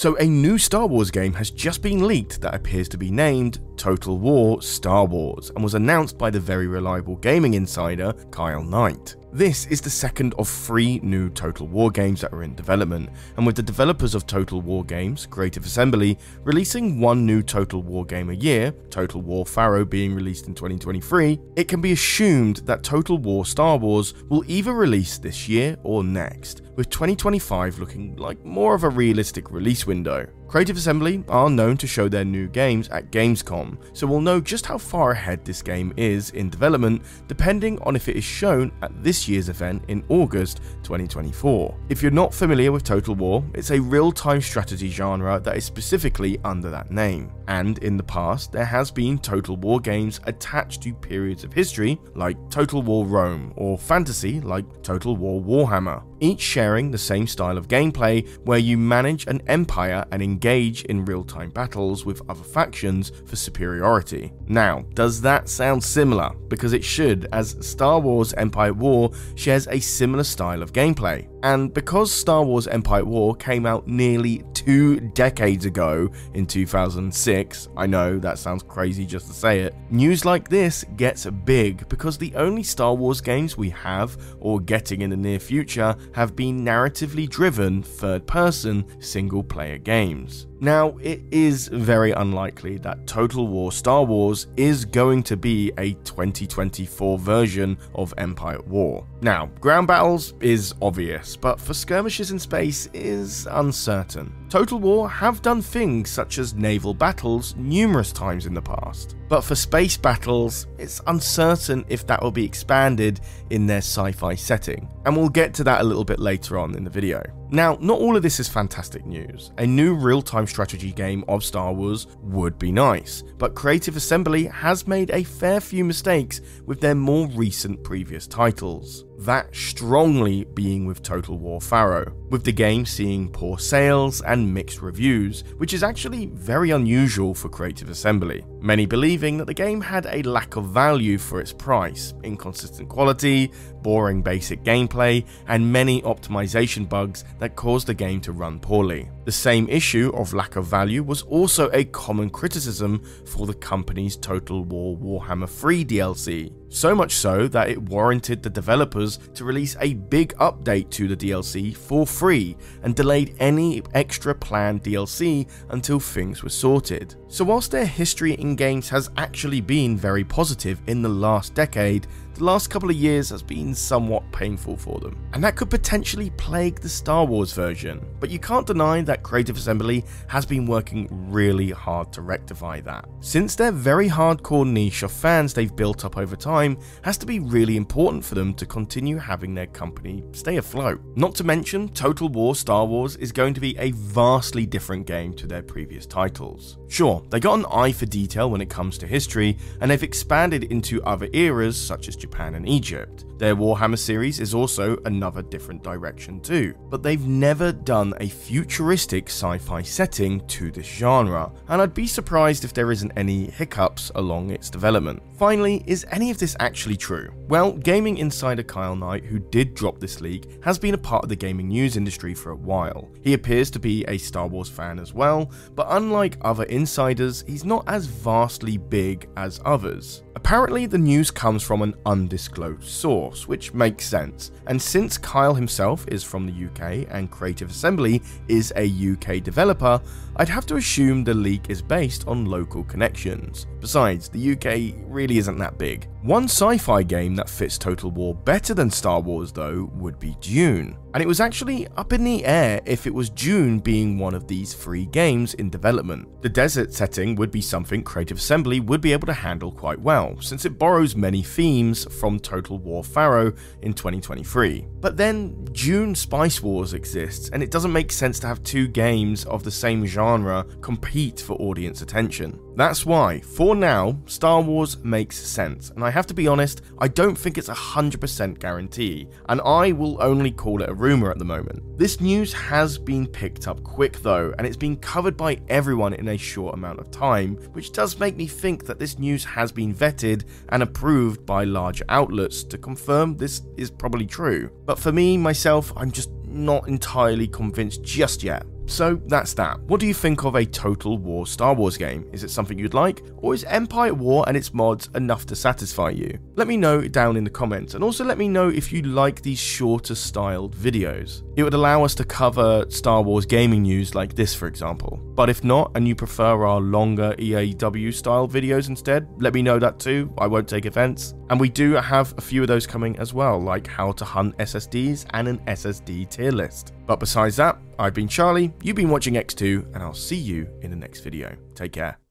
So a new Star Wars game has just been leaked that appears to be named Total War Star Wars and was announced by the very reliable gaming insider Kyle Knight. This is the second of 3 new Total War games that are in development, and with the developers of Total War games, Creative Assembly, releasing 1 new Total War game a year, Total War Pharaoh being released in 2023, it can be assumed that Total War Star Wars will either release this year or next, with 2025 looking like more of a realistic release window. Creative Assembly are known to show their new games at Gamescom, so we'll know just how far ahead this game is in development depending on if it is shown at this year's event in August 2024. If you're not familiar with Total War, it's a real-time strategy genre that is specifically under that name. And in the past, there has been Total War games attached to periods of history like Total War Rome, or fantasy like Total War Warhammer, each sharing the same style of gameplay where you manage an empire and engage in real-time battles with other factions for superiority. Now, does that sound similar? Because it should, as Star Wars Empire War shares a similar style of gameplay. And because Star Wars Empire War came out nearly 2 decades ago in 2006, I know that sounds crazy just to say it, news like this gets big because the only Star Wars games we have, or getting in the near future, have been narratively driven, third-person, single-player games. Now, it is very unlikely that Total War Star Wars is going to be a 2024 version of Empire War. Now, ground battles is obvious, but for skirmishes in space is uncertain. Total War have done things such as naval battles numerous times in the past, but for space battles, it's uncertain if that will be expanded in their sci-fi setting, and we'll get to that a little bit later on in the video. Now, not all of this is fantastic news. A new real-time strategy game of Star Wars would be nice, but Creative Assembly has made a fair few mistakes with their more recent previous titles. That strongly being with Total War Pharaoh, with the game seeing poor sales and mixed reviews, which is actually very unusual for Creative Assembly. Many believing that the game had a lack of value for its price, inconsistent quality, boring basic gameplay, and many optimization bugs that caused the game to run poorly. The same issue of lack of value was also a common criticism for the company's Total War Warhammer 3 DLC, so much so that it warranted the developers to release a big update to the DLC for free and delayed any extra planned DLC until things were sorted. So whilst their history in games has actually been very positive in the last decade, the last couple of years has been somewhat painful for them, and that could potentially plague the Star Wars version, but you can't deny that Creative Assembly has been working really hard to rectify that, since their very hardcore niche of fans they've built up over time has to be really important for them to continue having their company stay afloat. Not to mention, Total War Star Wars is going to be a vastly different game to their previous titles. Sure, they got an eye for detail when it comes to history, and they've expanded into other eras such as Japan and Egypt. Their Warhammer series is also another different direction too, but they've never done a futuristic sci-fi setting to this genre, and I'd be surprised if there isn't any hiccups along its development. Finally, is any of this actually true? Well, gaming insider Kyle Knight, who did drop this leak, has been a part of the gaming news industry for a while. He appears to be a Star Wars fan as well, but unlike other insiders, he's not as vastly big as others. Apparently, the news comes from an undisclosed source, which makes sense, and since Kyle himself is from the UK and Creative Assembly is a UK developer, I'd have to assume the leak is based on local connections. Besides, the UK really isn't that big. One sci-fi game that fits Total War better than Star Wars though would be Dune, and it was actually up in the air if it was Dune being one of these 3 games in development. The desert setting would be something Creative Assembly would be able to handle quite well, since it borrows many themes from Total War Pharaoh in 2023. But then Dune Spice Wars exists, and it doesn't make sense to have 2 games of the same genre compete for audience attention. That's why, for now, Star Wars makes sense, and I have to be honest, I don't think it's 100% guarantee, and I will only call it a rumor at the moment. This news has been picked up quick though, and it's been covered by everyone in a short amount of time, which does make me think that this news has been vetted and approved by larger outlets to confirm this is probably true. But for me, myself, I'm just not entirely convinced just yet. So that's that. What do you think of a Total War Star Wars game? Is it something you'd like, or is Empire War and its mods enough to satisfy you? Let me know down in the comments, and also let me know if you like these shorter styled videos. It would allow us to cover Star Wars gaming news like this, for example. But if not, and you prefer our longer EAW style videos instead, let me know that too, I won't take offense. And we do have a few of those coming as well, like how to hunt SSDs and an SSD tier list. But besides that, I've been Charlie, you've been watching EcksToo, and I'll see you in the next video. Take care.